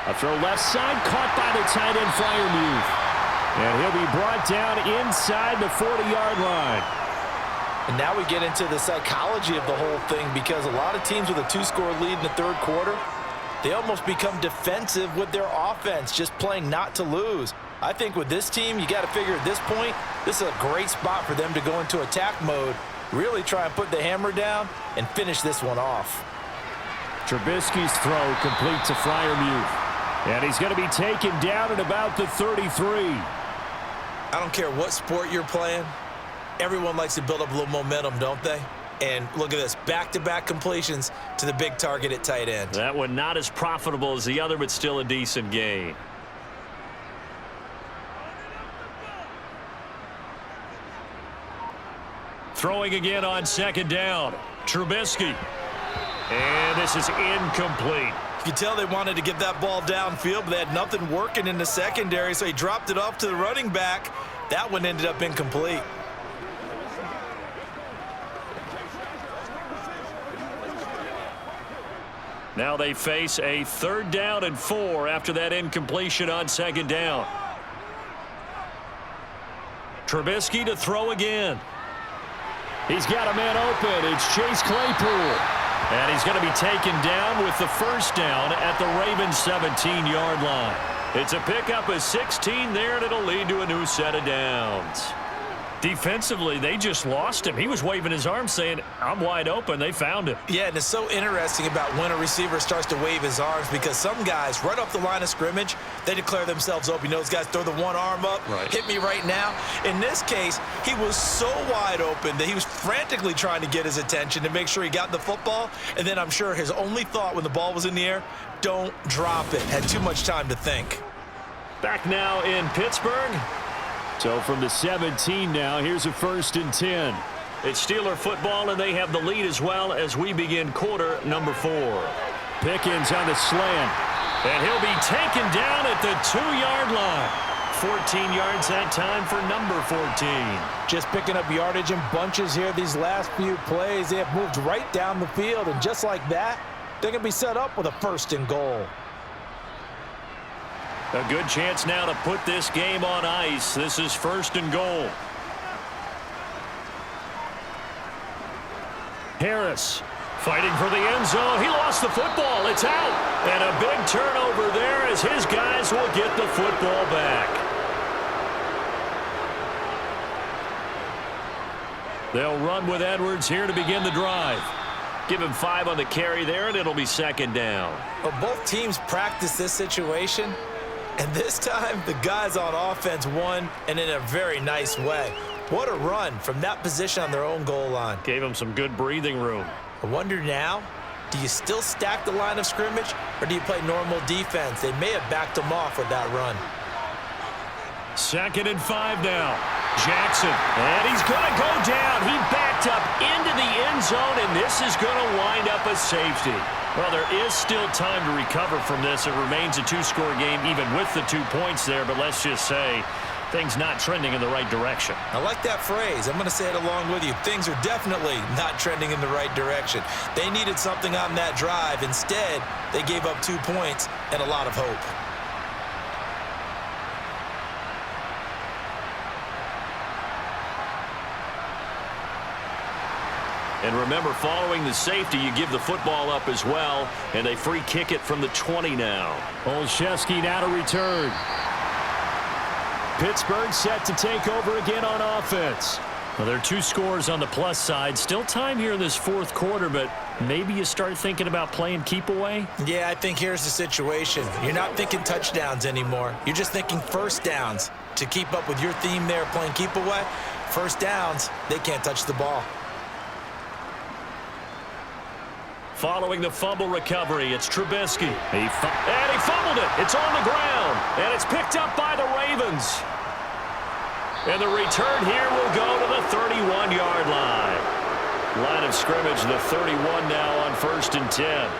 A throw left side, caught by the tight end Freiermuth. And he'll be brought down inside the 40-yard line. And now we get into the psychology of the whole thing because a lot of teams with a 2-score lead in the 3rd quarter, they almost become defensive with their offense, just playing not to lose. I think with this team, you got to figure at this point, this is a great spot for them to go into attack mode, really try and put the hammer down and finish this one off. Trubisky's throw complete to Freiermuth. And he's going to be taken down at about the 33. I don't care what sport you're playing. Everyone likes to build up a little momentum, don't they? And look at this, back-to-back completions to the big target at tight end. That one not as profitable as the other, but still a decent gain. Throwing again on 2nd down. Trubisky. And this is incomplete. You can tell they wanted to get that ball downfield, but they had nothing working in the secondary, so he dropped it off to the running back. That one ended up incomplete. Now they face a 3rd down and 4 after that incompletion on 2nd down. Trubisky to throw again. He's got a man open. It's Chase Claypool. And he's going to be taken down with the 1st down at the Ravens 17-yard line. It's a pickup of 16 there, and it'll lead to a new set of downs. Defensively, they just lost him. He was waving his arms saying, I'm wide open. They found him. Yeah, and it's so interesting about when a receiver starts to wave his arms because some guys, right off the line of scrimmage, they declare themselves open. You know, those guys throw the one arm up, hit me right now. In this case, he was so wide open that he was frantically trying to get his attention to make sure he got the football. And then I'm sure his only thought when the ball was in the air, don't drop it. Had too much time to think. Back now in Pittsburgh. So from the 17 now, here's a 1st and 10. It's Steeler football, and they have the lead as well as we begin quarter number 4. Pickens on the slant, and he'll be taken down at the 2-yard line. 14 yards that time for number 14. Just picking up yardage in bunches here these last few plays. They have moved right down the field, and just like that, they're going to be set up with a 1st and goal. A good chance now to put this game on ice. This is 1st and goal. Harris Fighting for the end zone. He lost the football. It's out. And a big turnover there as his guys will get the football back. They'll run with Edwards here to begin the drive. Give him 5 on the carry there, and it'll be second down. Well, both teams practice this situation, and this time the guys on offense won, and in a very nice way. What a run from that position on their own goal line. Gave him some good breathing room. I wonder now, do you still stack the line of scrimmage, or do you play normal defense? They may have backed them off with that run. 2nd and 5 now. Jackson, and he's going to go down. He backed up into the end zone, and this is going to wind up a safety. Well, there is still time to recover from this. It remains a 2-score game even with the 2 points there, but let's just say things not trending in the right direction. I like that phrase. I'm going to say it along with you. Things are definitely not trending in the right direction. They needed something on that drive. Instead, they gave up 2 points and a lot of hope. And remember, following the safety, you give the football up as well, and they free kick it from the 20 now. Olszewski now to return. Pittsburgh set to take over again on offense. Well, there are 2 scores on the plus side. Still time here in this 4th quarter, but maybe you start thinking about playing keep away? Yeah, I think here's the situation. You're not thinking touchdowns anymore. You're just thinking first downs. To keep up with your theme there, playing keep away, first downs, they can't touch the ball. Following the fumble recovery, it's Trubisky. And he fumbled it. It's on the ground. And it's picked up by the Ravens. And the return here will go to the 31-yard line. Line of scrimmage, the 31 now on 1st and 10.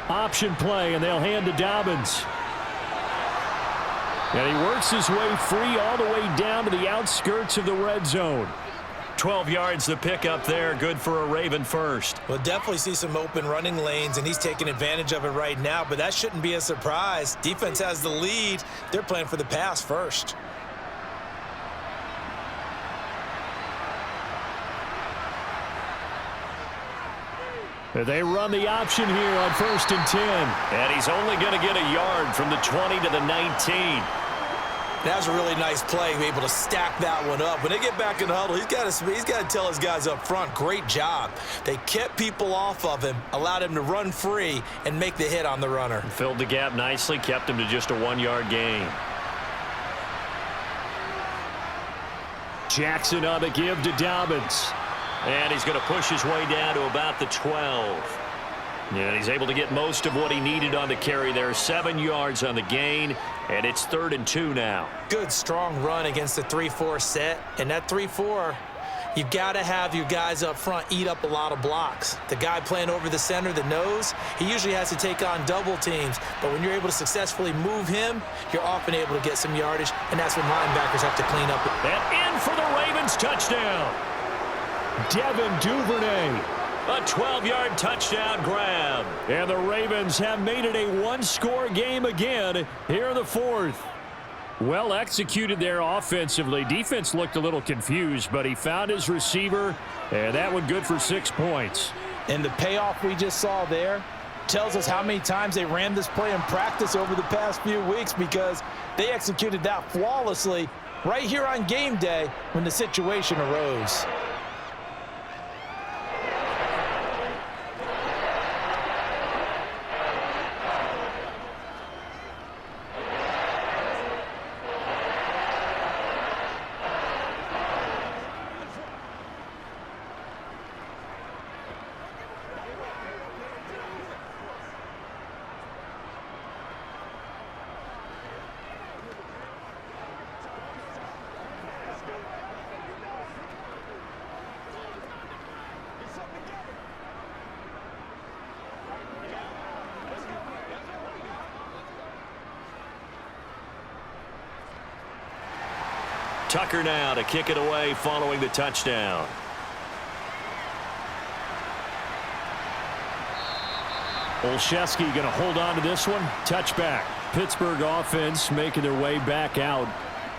Option play, and they'll hand to Dobbins. And he works his way free all the way down to the outskirts of the red zone. 12 yards the pickup there. Good for a Raven first. We'll definitely see some open running lanes, and he's taking advantage of it right now, but that shouldn't be a surprise. Defense has the lead. They're playing for the pass first. They run the option here on 1st and 10. And he's only going to get a yard from the 20 to the 19. That was a really nice play, be able to stack that one up. When they get back in the huddle, he's got to tell his guys up front, great job. They kept people off of him, allowed him to run free, and make the hit on the runner. Filled the gap nicely, kept him to just a 1-yard gain. Jackson on the give to Dobbins. And he's going to push his way down to about the 12. And he's able to get most of what he needed on the carry there. 7 yards on the gain, and it's 3rd and 2 now. Good, strong run against the 3-4 set. And that 3-4, you've got to have your guys up front eat up a lot of blocks. The guy playing over the center, the nose, he usually has to take on double teams. But when you're able to successfully move him, you're often able to get some yardage, and that's when linebackers have to clean up. And in for the Ravens touchdown. Devin Duvernay. A 12-yard touchdown grab. And the Ravens have made it a 1-score game again here in the 4th. Well executed there offensively. Defense looked a little confused, but he found his receiver, and that one good for 6 points. And the payoff we just saw there tells us how many times they ran this play in practice over the past few weeks, because they executed that flawlessly right here on game day when the situation arose. Tucker now to kick it away following the touchdown. Olszewski going to hold on to this one. Touchback. Pittsburgh offense making their way back out.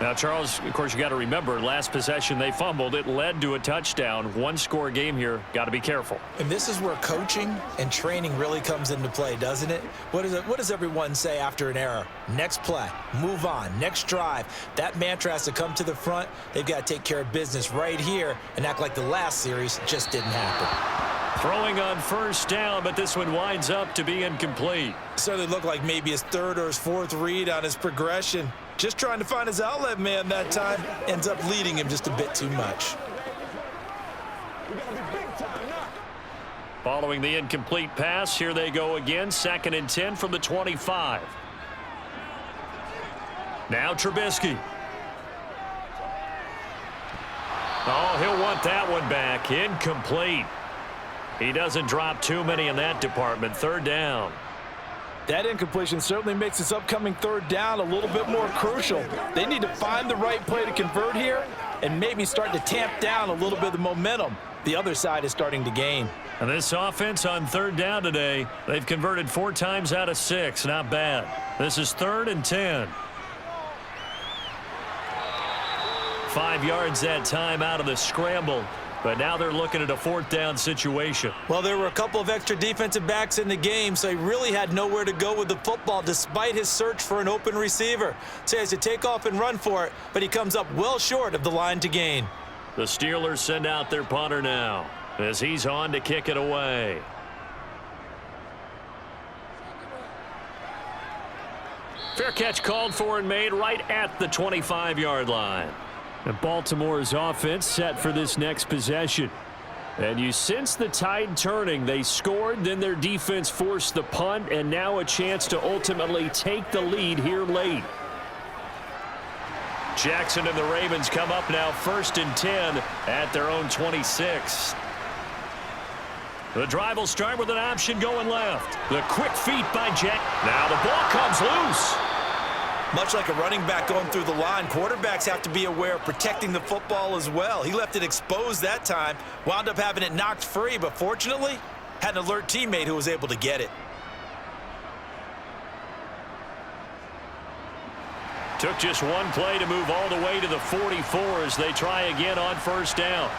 Now, Charles, of course, you got to remember, last possession they fumbled. It led to a touchdown. One-score game here. Got to be careful. And this is where coaching and training really comes into play, doesn't it? What does everyone say after an error? Next play, move on, next drive. That mantra has to come to the front. They've got to take care of business right here and act like the last series just didn't happen. Throwing on first down, but this one winds up to be incomplete. Certainly looked like maybe his third or his fourth read on his progression. Just trying to find his outlet man that time. Ends up leading him just a bit too much. Following the incomplete pass, here they go again. 2nd and 10 from the 25. Now Trubisky. Oh, he'll want that one back. Incomplete. He doesn't drop too many in that department. 3rd down. That incompletion certainly makes this upcoming 3rd down a little bit more crucial. They need to find the right play to convert here and maybe start to tamp down a little bit of the momentum the other side is starting to gain. And this offense on 3rd down today, they've converted 4 times out of 6. Not bad. This is 3rd and 10. 5 yards that time out of the scramble. But now they're looking at a 4th down situation. Well, there were a couple of extra defensive backs in the game, so he really had nowhere to go with the football despite his search for an open receiver. So he has to take off and run for it, but he comes up well short of the line to gain. The Steelers send out their punter now as he's on to kick it away. Fair catch called for and made right at the 25-yard line. And Baltimore's offense set for this next possession. And you sense the tide turning. They scored, then their defense forced the punt, and now a chance to ultimately take the lead here late. Jackson and the Ravens come up now 1st and 10 at their own 26. The drive will start with an option going left. The quick feet by Jack. Now the ball comes loose. Much like a running back going through the line, quarterbacks have to be aware of protecting the football as well. He left it exposed that time, wound up having it knocked free, but fortunately, had an alert teammate who was able to get it. Took just one play to move all the way to the 44 as they try again on 1st down.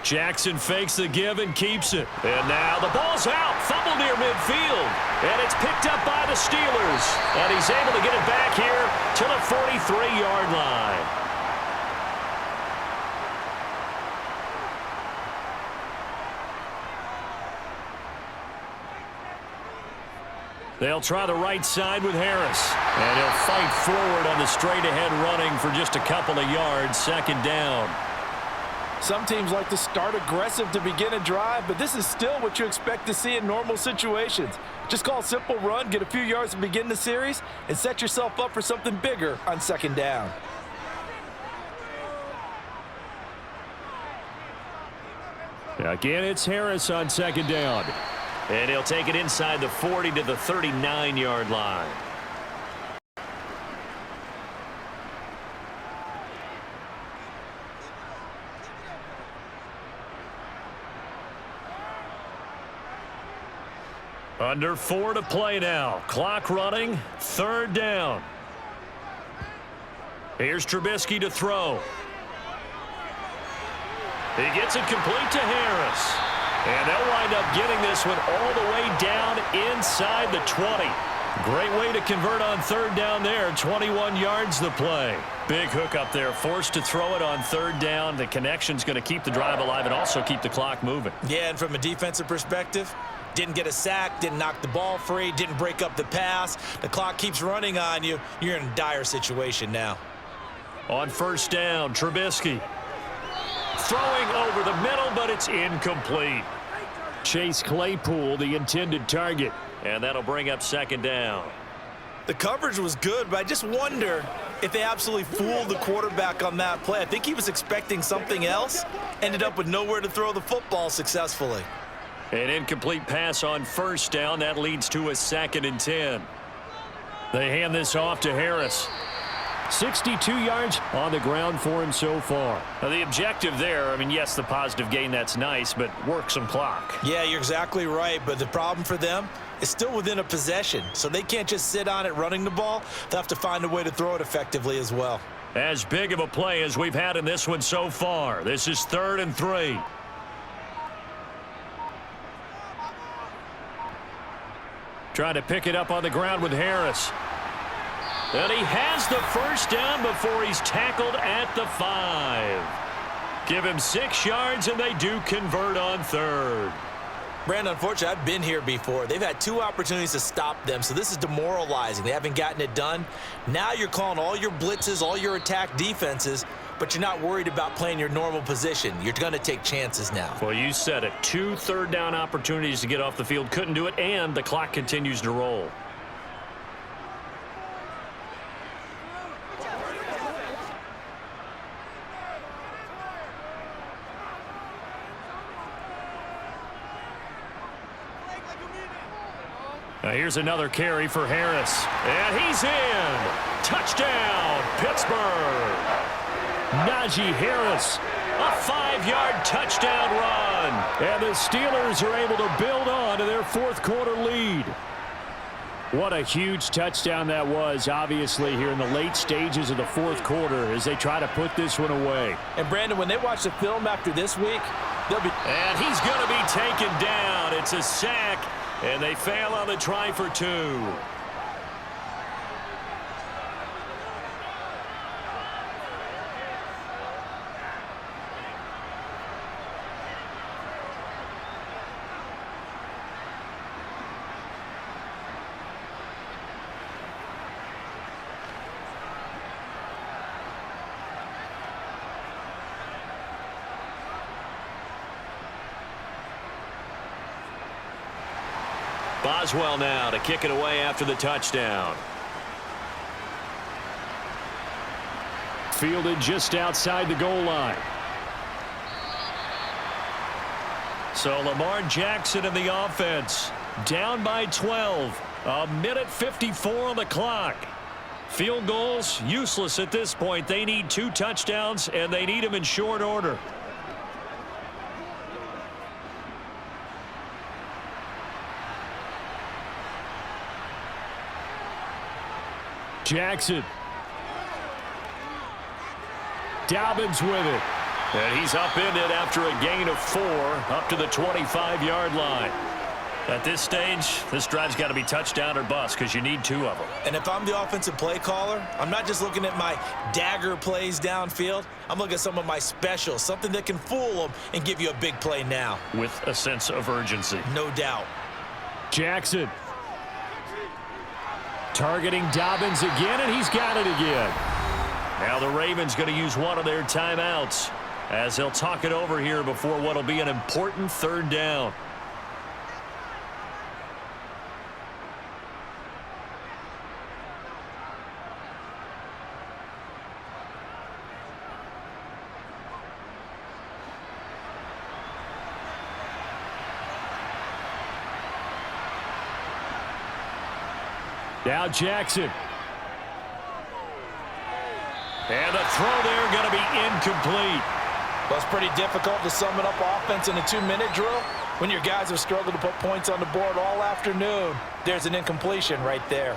Jackson fakes the give and keeps it. And now the ball's out. Fumble near midfield. And it's picked up by the Steelers. And he's able to get it back here to the 43-yard line. They'll try the right side with Harris. And he'll fight forward on the straight-ahead running for just a couple of yards. 2nd down. Some teams like to start aggressive to begin a drive, but this is still what you expect to see in normal situations. Just call a simple run, get a few yards to begin the series, and set yourself up for something bigger on 2nd down. Again, it's Harris on 2nd down. And he'll take it inside the 40 to the 39-yard line. Under 4 to play now. Clock running. 3rd down. Here's Trubisky to throw. He gets it complete to Harris. And they'll wind up getting this one all the way down inside the 20. Great way to convert on 3rd down there. 21 yards the play. Big hook up there. Forced to throw it on 3rd down. The connection's going to keep the drive alive and also keep the clock moving. Yeah, and from a defensive perspective, didn't get a sack, didn't knock the ball free, didn't break up the pass. The clock keeps running on you. You're in a dire situation now. On 1st down, Trubisky. Throwing over the middle, but it's incomplete. Chase Claypool, the intended target. And that'll bring up 2nd down. The coverage was good, but I just wonder if they absolutely fooled the quarterback on that play. I think he was expecting something else. Ended up with nowhere to throw the football successfully. An incomplete pass on 1st down. That leads to a 2nd and 10. They hand this off to Harris. 62 yards on the ground for him so far. Now, the objective there, I mean, yes, the positive gain, that's nice, but work some clock. Yeah, you're exactly right, but the problem for them is still within a possession, so they can't just sit on it running the ball. They'll have to find a way to throw it effectively as well. As big of a play as we've had in this one so far. This is 3rd and 3. Trying to pick it up on the ground with Harris. And he has the first down before he's tackled at the 5. Give him 6 yards, and they do convert on 3rd. Brandon, unfortunately, I've been here before. They've had 2 opportunities to stop them, so this is demoralizing. They haven't gotten it done. Now you're calling all your blitzes, all your attack defenses, but you're not worried about playing your normal position. You're going to take chances now. Well, you said it. 2 third-down opportunities to get off the field. Couldn't do it, and the clock continues to roll. Now here's another carry for Harris. And he's in. Touchdown, Pittsburgh. Najee Harris, a 5-yard touchdown run. And the Steelers are able to build on to their 4th quarter lead. What a huge touchdown that was, obviously, here in the late stages of the 4th quarter as they try to put this one away. And, Brandon, when they watch the film after this week, they'll be... And he's going to be taken down. It's a sack, and they fail on the try for 2. Boswell now to kick it away after the touchdown. Fielded just outside the goal line. So Lamar Jackson in the offense. Down by 12. A minute 54 on the clock. Field goals useless at this point. They need 2 touchdowns, and they need them in short order. Jackson. Dobbins with it. And he's upended after a gain of 4 up to the 25-yard line. At this stage, this drive's got to be touchdown or bust because you need 2 of them. And if I'm the offensive play caller, I'm not just looking at my dagger plays downfield. I'm looking at some of my specials, something that can fool them and give you a big play now. With a sense of urgency. No doubt. Jackson. Targeting Dobbins again, and he's got it again. Now the Ravens going to use one of their timeouts as they'll talk it over here before what will be an important 3rd down. Now Jackson. And the throw there going to be incomplete. Well, it's pretty difficult to sum it up offense in a 2-minute drill when your guys have struggled to put points on the board all afternoon. There's an incompletion right there.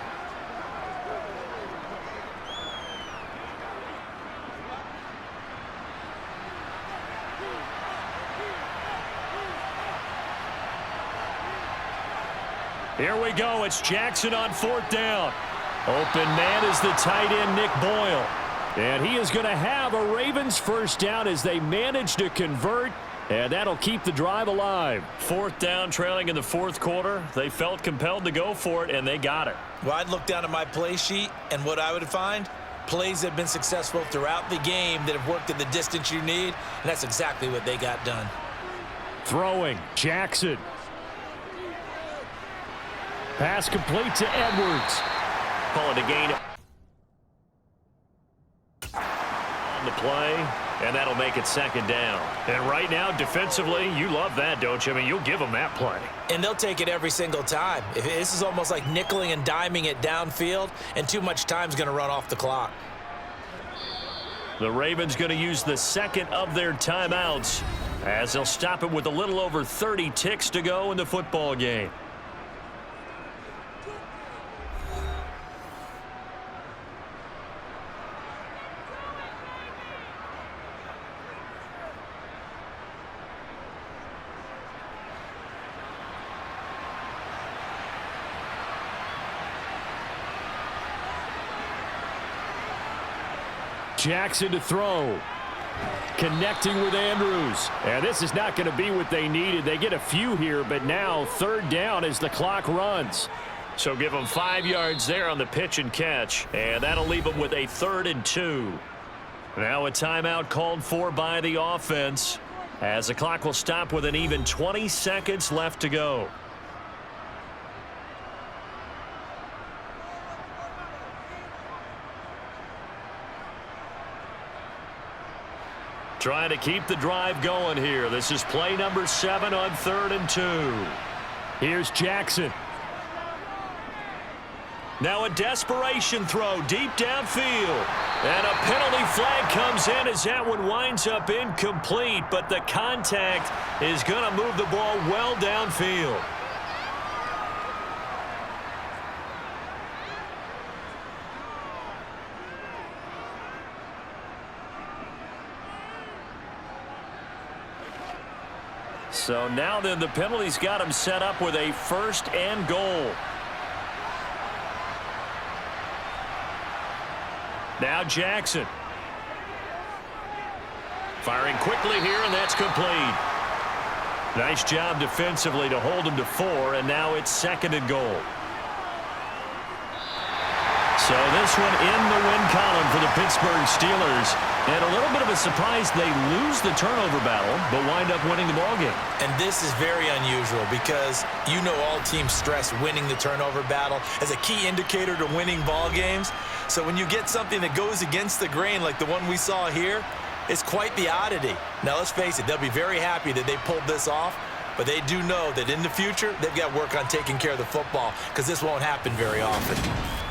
Here we go. It's Jackson on 4th down. Open man is the tight end, Nick Boyle. And he is going to have a Ravens first down as they manage to convert, and that'll keep the drive alive. 4th down, trailing in the 4th quarter. They felt compelled to go for it, and they got it. Well, I'd look down at my play sheet, and what I would find, plays that have been successful throughout the game that have worked at the distance you need, and that's exactly what they got done. Throwing, Jackson. Pass complete to Edwards. Call it a gain on the play, and that'll make it 2nd down. And right now, defensively, you love that, don't you? I mean, you'll give them that play. And they'll take it every single time. This is almost like nickeling and diming it downfield, and too much time's going to run off the clock. The Ravens going to use the second of their timeouts as they'll stop it with a little over 30 ticks to go in the football game. Jackson to throw. Connecting with Andrews. And this is not going to be what they needed. They get a few here, but now third down as the clock runs. So give them 5 yards there on the pitch and catch. And that'll leave them with a 3rd and 2. Now a timeout called for by the offense as the clock will stop with an even 20 seconds left to go. Trying to keep the drive going here. This is play number 7 on 3rd and 2. Here's Jackson. Now a desperation throw deep downfield. And a penalty flag comes in as that one winds up incomplete. But the contact is going to move the ball well downfield. So now then the penalty's got him set up with a 1st and goal. Now Jackson. Firing quickly here, and that's complete. Nice job defensively to hold him to 4, and now it's 2nd and goal. So this one in the win column for the Pittsburgh Steelers. And a little bit of a surprise, they lose the turnover battle, but wind up winning the ballgame. And this is very unusual because you know all teams stress winning the turnover battle as a key indicator to winning ball games. So when you get something that goes against the grain like the one we saw here, it's quite the oddity. Now let's face it, they'll be very happy that they pulled this off, but they do know that in the future they've got to work on taking care of the football because this won't happen very often.